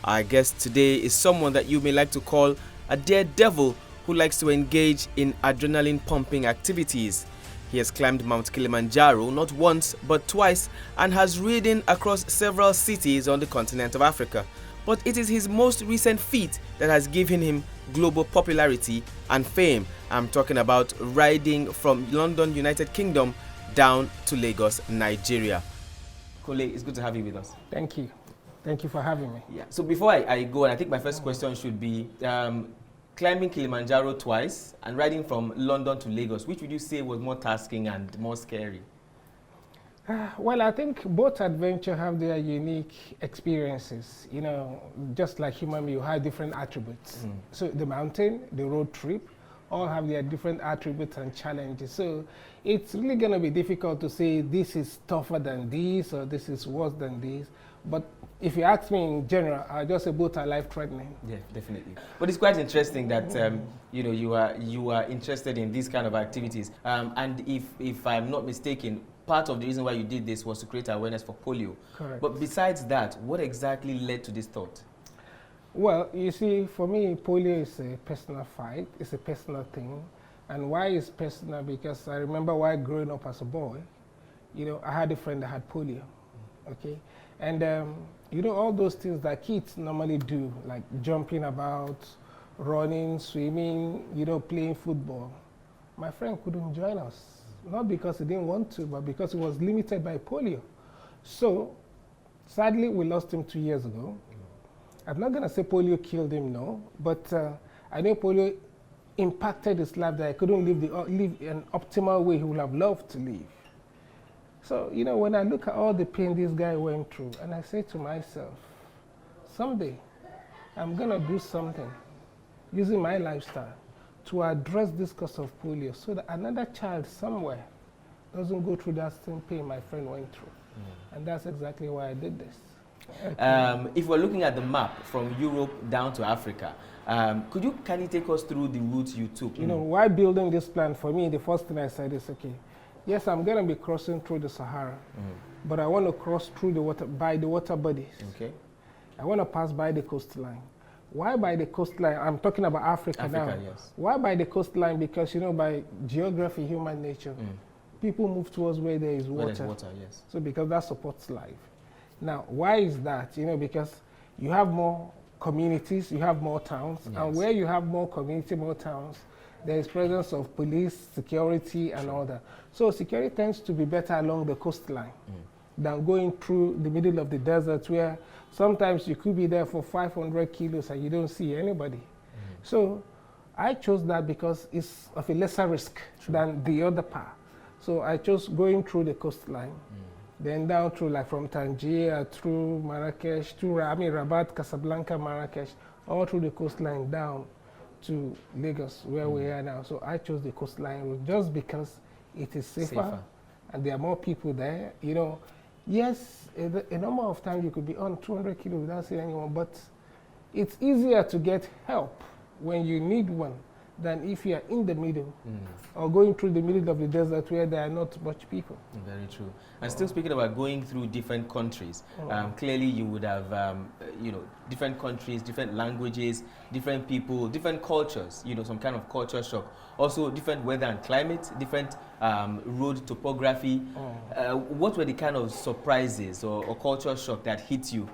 Our guest today is someone that you may like to call a daredevil who likes to engage in adrenaline-pumping activities. He has climbed Mount Kilimanjaro not once but twice and has ridden across several cities on the continent of Africa. But it is his most recent feat that has given him global popularity and fame. I'm talking about riding from London, United Kingdom down to Lagos, Nigeria. Kunle, it's good to have you with us. Thank you. Thank you for having me. Yeah. So before I go, and I think my first question should be, climbing Kilimanjaro twice and riding from London to Lagos, which would you say was more tasking and more scary? Well, I think both adventure have their unique experiences. You know, just like human being, you have different attributes. So the mountain, the road trip, all have their different attributes and challenges. So it's really going to be difficult to say this is tougher than this or this is worse than this. But if you ask me in general, I just say both are life-threatening. Yeah, definitely. But it's quite interesting that you know, you are interested in these kind of activities. And if I'm not mistaken, part of the reason why you did this was to create awareness for polio. Correct. But besides that, what exactly led to this thought? Well, you see, for me, polio is a personal fight. It's a personal thing. And why is personal? Because I remember while growing up as a boy, you know, I had a friend that had polio. Okay. And you know, all those things that kids normally do, like jumping about, running, swimming, you know, playing football. My friend couldn't join us, not because he didn't want to, but because he was limited by polio. So, sadly, we lost him 2 years ago. I'm not going to say polio killed him, no, but I know polio impacted his life that I couldn't live an optimal way he would have loved to live. So, you know, when I look at all the pain this guy went through, and I say to myself, someday I'm going to do something using my lifestyle to address this cause of polio so that another child somewhere doesn't go through that same pain my friend went through. And that's exactly why I did this. If we're looking at the map from Europe down to Africa, could you kindly take us through the routes you took? You know, while building this plan, for me, the first thing I said is, okay, yes, I'm going to be crossing through the Sahara, but I want to cross through the water, by the water bodies. Okay. I want to pass by the coastline. Why by the coastline? I'm talking about Africa now. Yes. Why by the coastline? Because, you know, by geography, human nature, people move towards where there is water. Where there's water, yes. So because that supports life. Now, why is that? You know, because you have more communities, you have more towns, and where you have more community, more towns, there is presence of police, security, and all that. So security tends to be better along the coastline than going through the middle of the desert where sometimes you could be there for 500 kilos and you don't see anybody. So I chose that because it's of a lesser risk than the other part. So I chose going through the coastline, then down through, like from Tangier through Marrakesh, Rabat, Casablanca, Marrakesh, all through the coastline down to Lagos, where we are now. So I chose the coastline route just because it is safer and there are more people there. You know, yes, a number of times you could be on 200 kilos without seeing anyone, but it's easier to get help when you need one than if you are in the middle or going through the middle of the desert where there are not much people. Very true. And still speaking about going through different countries, clearly you would have, you know, different countries, different languages, different people, different cultures, you know, some kind of culture shock. Also different weather and climate, different road topography. What were the kind of surprises or culture shock that hit you,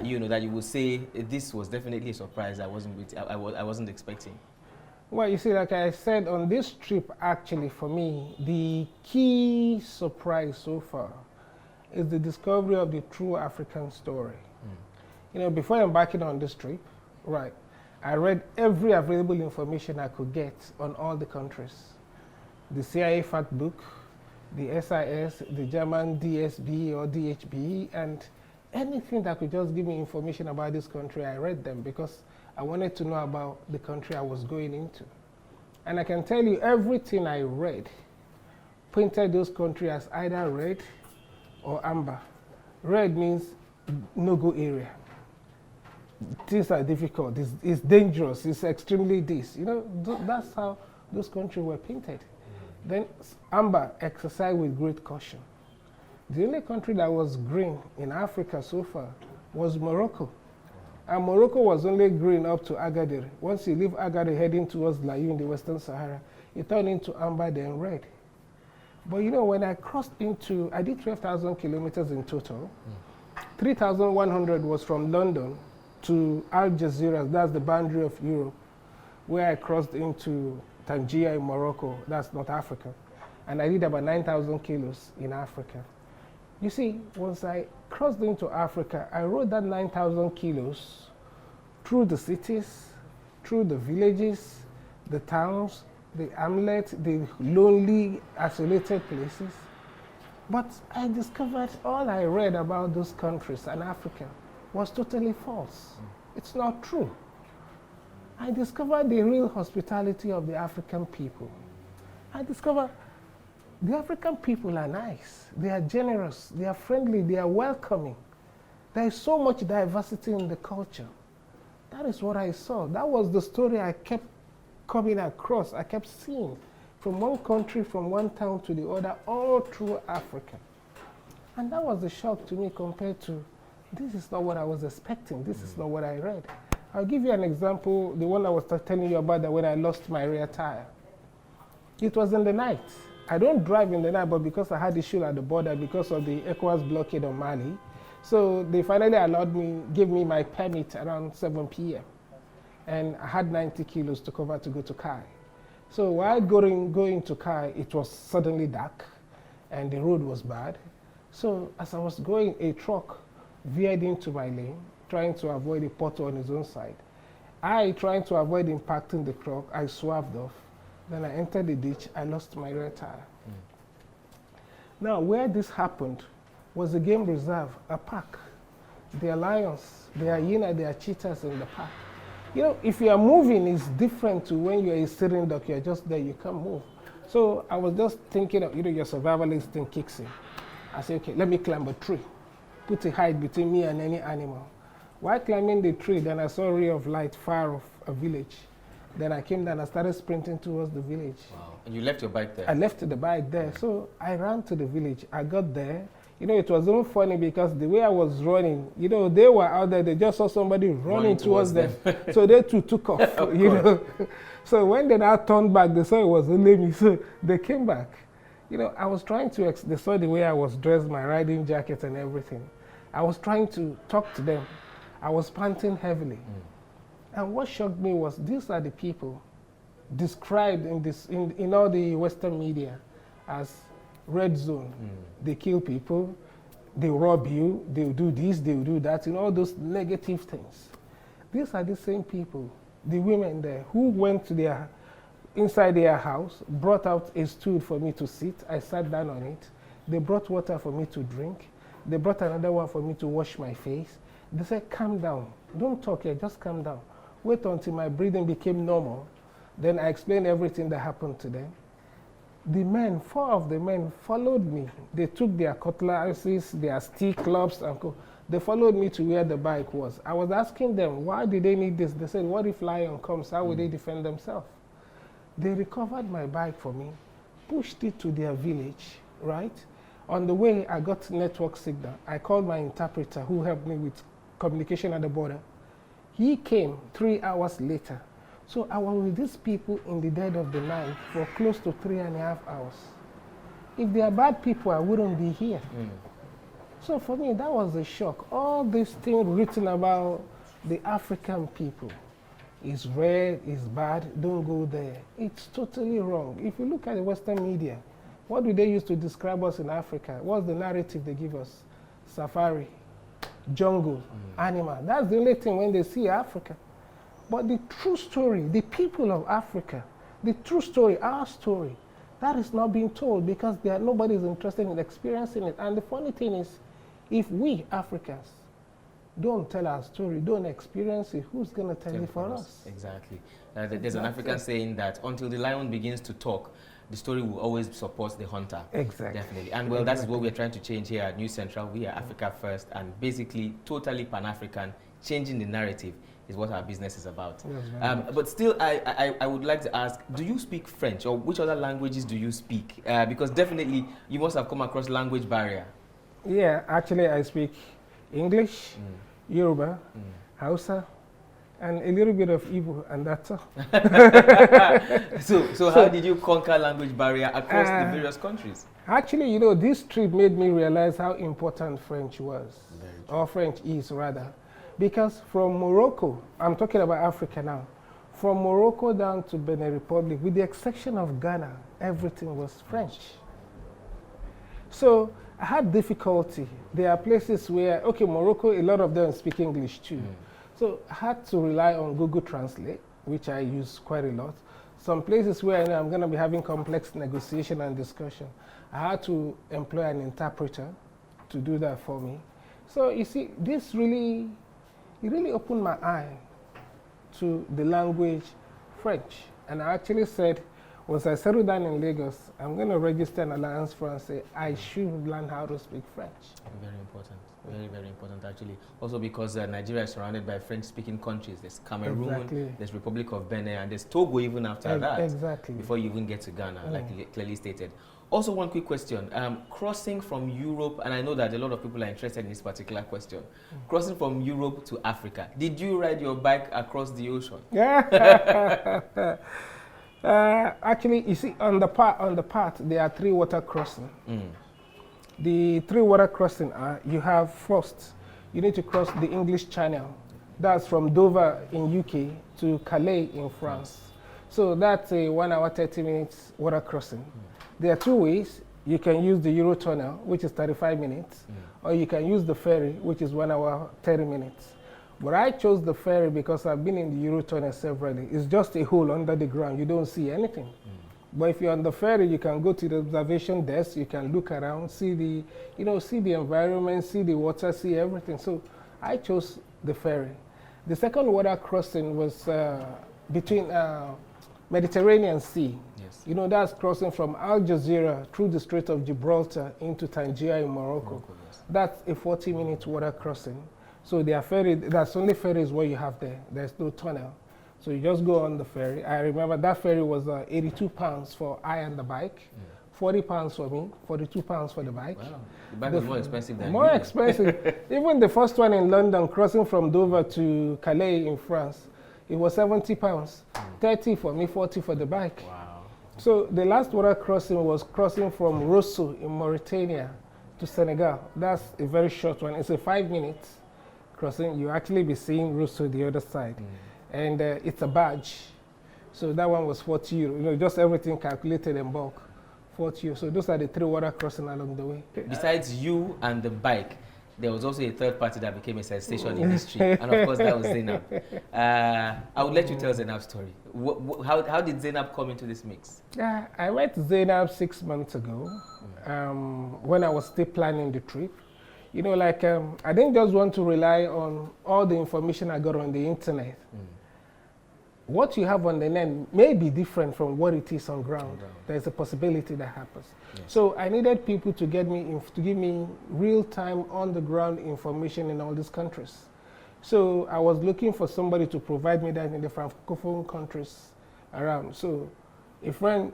you know, that you would say, this was definitely a surprise I wasn't expecting? Well, you see, like I said, on this trip, actually, for me, the key surprise so far is the discovery of the true African story. You know, before embarking on this trip, right, I read every available information I could get on all the countries. The CIA fact book, the SIS, the German DSB or DHB, and anything that could just give me information about this country, I read them because I wanted to know about the country I was going into. And I can tell you everything I read painted those countries as either red or amber. Red means no-go area. Things are difficult, it's dangerous, it's extremely this. You know, that's how those countries were painted. Then amber, exercise with great caution. The only country that was green in Africa so far was Morocco. And Morocco was only green up to Agadir. Once you leave Agadir heading towards Layou in the Western Sahara, it turned into amber, then red. But you know, when I crossed into, I did 12,000 kilometers in total. 3,100 was from London to Algeciras, that's the boundary of Europe, where I crossed into Tangier in Morocco, that's North Africa. And I did about 9,000 kilos in Africa. You see, once I crossed into Africa, I rode that 9,000 kilos through the cities, through the villages, the towns, the hamlets, the lonely, isolated places. But I discovered all I read about those countries and Africa was totally false. It's not true. I discovered the real hospitality of the African people. I discovered the African people are nice, they are generous, they are friendly, they are welcoming. There is so much diversity in the culture. That is what I saw. That was the story I kept coming across, I kept seeing from one country, from one town to the other, all through Africa. And that was a shock to me compared to, this is not what I was expecting, this is not what I read. I'll give you an example, the one I was telling you about, that when I lost my rear tire. It was in the night. I don't drive in the night, but because I had issue at the border because of the ECOWAS blockade on Mali, so they finally allowed me, gave me my permit around 7 p.m. And I had 90 kilos to cover to go to Kai. So while going to Kai, it was suddenly dark and the road was bad. So as I was going, a truck veered into my lane, trying to avoid a pothole on his own side. Trying to avoid impacting the truck, I swerved off. Then I entered the ditch, I lost my rear tire. Now, where this happened was a game reserve, a park. There are lions, there are hyena, there are cheetahs in the park. You know, if you are moving, it's different to when you're a sitting duck, you're just there, you can't move. So I was just thinking of, you know, your survival instinct kicks in. I said, okay, let me climb a tree, put a height between me and any animal. While climbing the tree, then I saw a ray of light far off a village. Then I came down and started sprinting towards the village. Wow. And you left your bike there? I left the bike there. So I ran to the village. I got there. You know, it was so funny because the way I was running, you know, they were out there. They just saw somebody running towards them. So they too took off, you know. So when they now turned back, they saw it was only me. So they came back. You know, I was trying to, they saw the way I was dressed, my riding jacket and everything. I was trying to talk to them. I was panting heavily. And what shocked me was these are the people described in all the Western media as red zone. They kill people, they rob you, they'll do this, they'll do that, and all those negative things. These are the same people, the women there, who went to inside their house, brought out a stool for me to sit. I sat down on it. They brought water for me to drink. They brought another one for me to wash my face. They said, calm down. Don't talk here, just calm down. Wait until my breathing became normal. Then I explained everything that happened to them. The men, 4 of the men followed me. They took their cutlasses, their stick, clubs, and they followed me to where the bike was. I was asking them, why did they need this? They said, what if lion comes? How will they defend themselves? They recovered my bike for me, pushed it to their village, right? On the way, I got network signal. I called my interpreter who helped me with communication at the border. He came 3 hours later. So I was with these people in the dead of the night for close to 3.5 hours. If they are bad people, I wouldn't be here. So for me, that was a shock. All these things written about the African people is red, is bad, don't go there. It's totally wrong. If you look at the Western media, what do they use to describe us in Africa? What's the narrative they give us? Safari, jungle, animal. That's the only thing when they see Africa. But the true story, the people of Africa, the true story, our story, that is not being told because nobody is interested in experiencing it. And the funny thing is, if we Africans don't tell our story, don't experience it, who's going to tell it for us? Exactly. There's an African saying that until the lion begins to talk, the story will always support the hunter. Exactly. Definitely. And well, that's what we're trying to change here at New Central. We are Africa first and basically totally Pan-African. Changing the narrative is what our business is about. Yes, but still, I would like to ask, do you speak French or which other languages do you speak? Because definitely you must have come across language barrier. Yeah, actually I speak English, Yoruba, Hausa, and a little bit of Igbo, and that's all. So how did you conquer language barrier across the various countries? Actually, this trip made me realize how important French was, or French is rather, because from Morocco, I'm talking about Africa now, from Morocco down to Benin Republic, with the exception of Ghana, everything was French. So I had difficulty. There are places where, okay, Morocco, a lot of them speak English too. So I had to rely on Google Translate, which I use quite a lot. Some places where I know I'm going to be having complex negotiation and discussion, I had to employ an interpreter to do that for me. So you see, this really opened my eye to the language French. And I actually said, once I settled down in Lagos, I'm going to register an Alliance Française. I should learn how to speak French. Very important. Very, very important, actually. Also because Nigeria is surrounded by French-speaking countries. There's Cameroon, there's Republic of Benin, and there's Togo even after that. Exactly. Before you even get to Ghana, like you clearly stated. Also, one quick question. Crossing from Europe, and I know that a lot of people are interested in this particular question. Crossing from Europe to Africa, did you ride your bike across the ocean? Actually, you see, on the path, there are 3 water crossings. The 3 water crossing are, you have first, you need to cross the English Channel. That's from Dover in UK to Calais in France. So that's a 1 hour 30 minutes water crossing. There are 2 ways. You can use the Eurotunnel, which is 35 minutes, or you can use the ferry, which is 1 hour 30 minutes. But I chose the ferry because I've been in the Eurotunnel severally. It's just a hole under the ground. You don't see anything. But if you're on the ferry, you can go to the observation desk, you can look around, see the, see the environment, see the water, see everything. So I chose the ferry. The second water crossing was between Mediterranean Sea. Yes. That's crossing from Al Jazeera through the Strait of Gibraltar into Tangier in Morocco. Yes. That's a 40-minute water crossing. So there are ferry, that's only ferry is what you have there. There's no tunnel. So you just go on the ferry. I remember that ferry was 82 pounds for I and the bike, 40 pounds for me, 42 pounds for the bike. Wow. The bike is more expensive than More expensive. Even the first one in London, crossing from Dover to Calais in France, it was 70 pounds, 30 for me, 40 for the bike. Wow. So the last water crossing was crossing from Rosso in Mauritania to Senegal. That's a very short one. It's a 5 minutes crossing. You actually be seeing Rosso the other side. And it's a badge. So that one was 40 euro. Just everything calculated in bulk, 40 euro. So those are the 3 water crossing along the way. Besides you and the bike, there was also a third party that became a sensation in history. And of course, that was Zainab. I would let you tell Zainab's story. How did Zainab come into this mix? Yeah, I met Zainab 6 months ago when I was still planning the trip. I didn't just want to rely on all the information I got on the internet. What you have on the net may be different from what it is on ground. There's a possibility that happens. Yes. So I needed people to give me real-time, on-the-ground information in all these countries. So I was looking for somebody to provide me that in the Francophone countries around. So a friend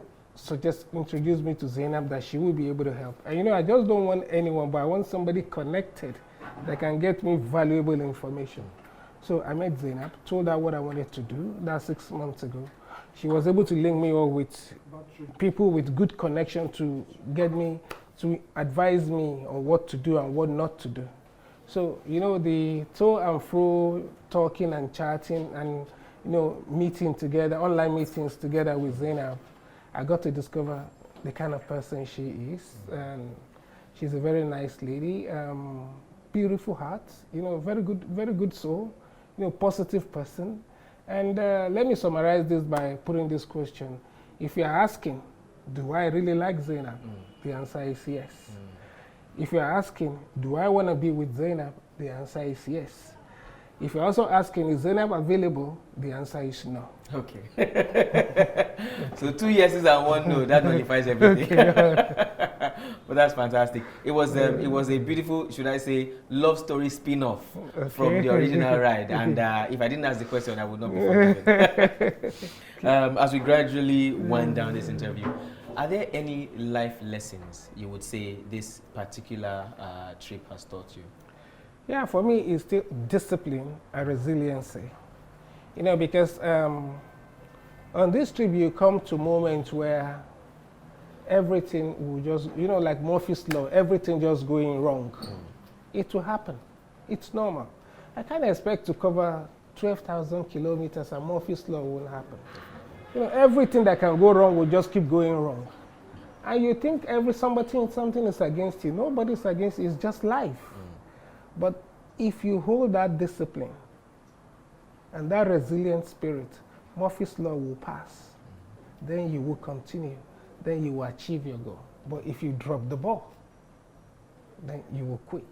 introduced me to Zainab that she will be able to help. And I just don't want anyone, but I want somebody connected that can get me valuable information. So I met Zainab, told her what I wanted to do. That's 6 months ago. She was able to link me up with people with good connection to get me, to advise me on what to do and what not to do. So, the to and fro talking and chatting and, meeting together, online meetings together with Zainab, I got to discover the kind of person she is. And she's a very nice lady, beautiful heart, very good soul, positive person. And let me summarize this by putting this question. If you're asking, do I really like Zainab? The answer is yes. If you're asking, do I want to be with Zainab? The answer is yes. If you're also asking, is Zainab available? The answer is no. Okay. So 2 yeses and 1 no, that nullifies everything. But that's fantastic. It was a beautiful, should I say, love story spin-off from the original ride. And if I didn't ask the question, I would not be forgiven. As we gradually wind down this interview, are there any life lessons you would say this particular trip has taught you? Yeah, for me, it's still discipline and resiliency. You know, because on this trip, you come to moments where everything will just, you know, like Murphy's Law, everything just going wrong. It will happen. It's normal. I can't expect to cover 12,000 kilometers and Murphy's Law won't happen. You know, everything that can go wrong will just keep going wrong. And you think something is against you. Nobody's against you. It's just life. But if you hold that discipline and that resilient spirit, Murphy's Law will pass. Then you will continue. Then you will achieve your goal. But if you drop the ball, then you will quit.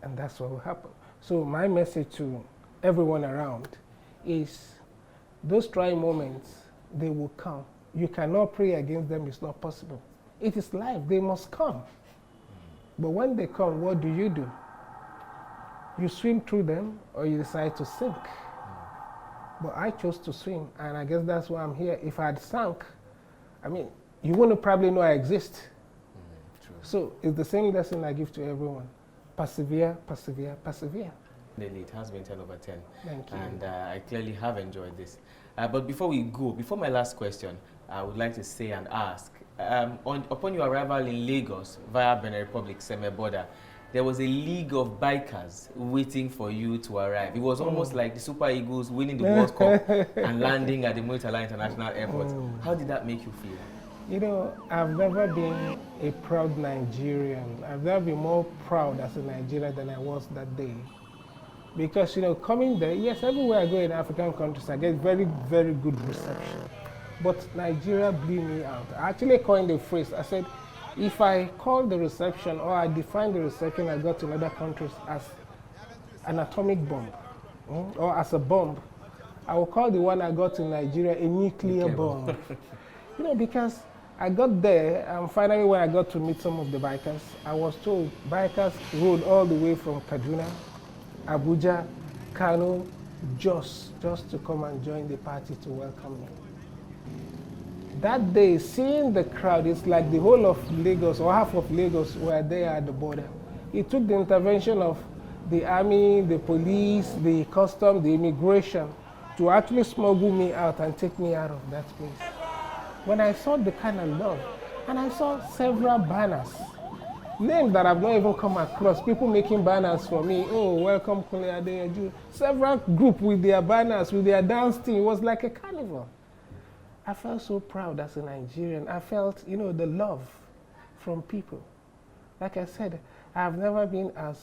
And that's what will happen. So my message to everyone around is those trying moments, they will come. You cannot pray against them. It's not possible. It is life. They must come. But when they come, what do? You swim through them or you decide to sink. But I chose to swim, and I guess that's why I'm here. If I had sunk, I mean, you wouldn't probably know I exist. True. So it's the same lesson I give to everyone. Persevere, persevere, persevere. It has been 10 over 10. Thank you. And I clearly have enjoyed this. But before we go, before my last question, I would like to say and ask, upon your arrival in Lagos via Benin Republic, Seme border, there was a league of bikers waiting for you to arrive. It was almost like the Super Eagles winning the World Cup and landing at the Murtala International Airport. How did that make you feel? You know, I've never been a proud Nigerian. I've never been more proud as a Nigerian than I was that day. Because, you know, coming there, yes, everywhere I go in African countries, I get very, very good reception. But Nigeria blew me out. I actually coined a phrase. I said, if I call the reception or I define the reception I got in other countries as an atomic bomb or as a bomb, I will call the one I got in Nigeria a nuclear bomb. You know, because I got there and finally when I got to meet some of the bikers, I was told bikers rode all the way from Kaduna, Abuja, Kano, just to come and join the party to welcome me. That day, seeing the crowd, it's like the whole of Lagos or half of Lagos were there at the border. It took the intervention of the army, the police, the custom, the immigration to actually smuggle me out and take me out of that place. When I saw the kind of love, and I saw several banners, names that I've not even come across, people making banners for me. Oh, welcome Kunle Adeyanju. Several groups with their banners, with their dance team. It was like a carnival. I felt so proud as a Nigerian. I felt, you know, the love from people. Like I said, I've never been as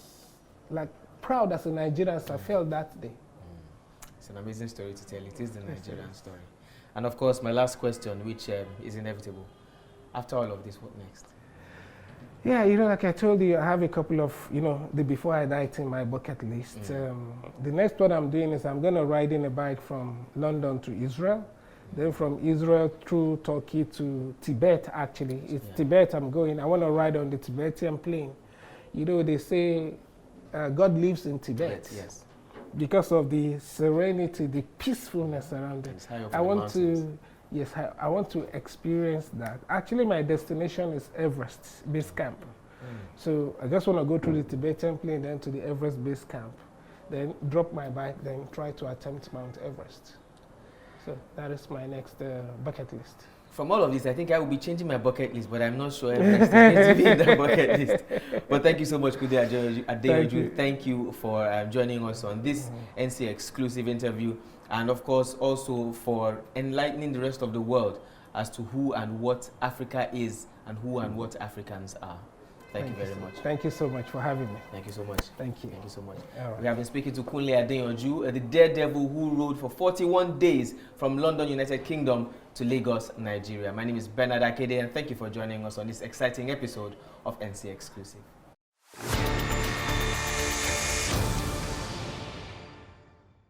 proud as a Nigerian as I felt that day. It's an amazing story to tell. It is the Nigerian story. And of course, my last question, which is inevitable. After all of this, what next? Yeah, you know, like I told you, I have a couple of, you know, the before I die in my bucket list. The next one I'm doing is I'm going to ride in a bike from London to Israel. Then from Israel through Turkey to Tibet, actually. It's Tibet I'm going. I want to ride on the Tibetan plain. You know, they say God lives in Tibet. Yes. Because of the serenity, the peacefulness around it. I want to experience that. Actually, my destination is Everest Base Camp. So I just want to go through the Tibetan plain, then to the Everest Base Camp. Then drop my bike, then try to attempt Mount Everest. So that is my next bucket list. From all of this, I think I will be changing my bucket list, but I'm not sure Everest is going to be in the bucket list. But thank you so much, Kunle Adeyanju. Thank you for joining us on this NC exclusive interview, and of course also for enlightening the rest of the world as to who and what Africa is and who and what Africans are. Thank you very much. Thank you so much for having me. Thank you so much. Thank you. Thank you so much. Right. We have been speaking to Kunle Adeyanju, the daredevil who rode for 41 days from London, United Kingdom to Lagos, Nigeria. My name is Bernard Akede, and thank you for joining us on this exciting episode of NC Exclusive.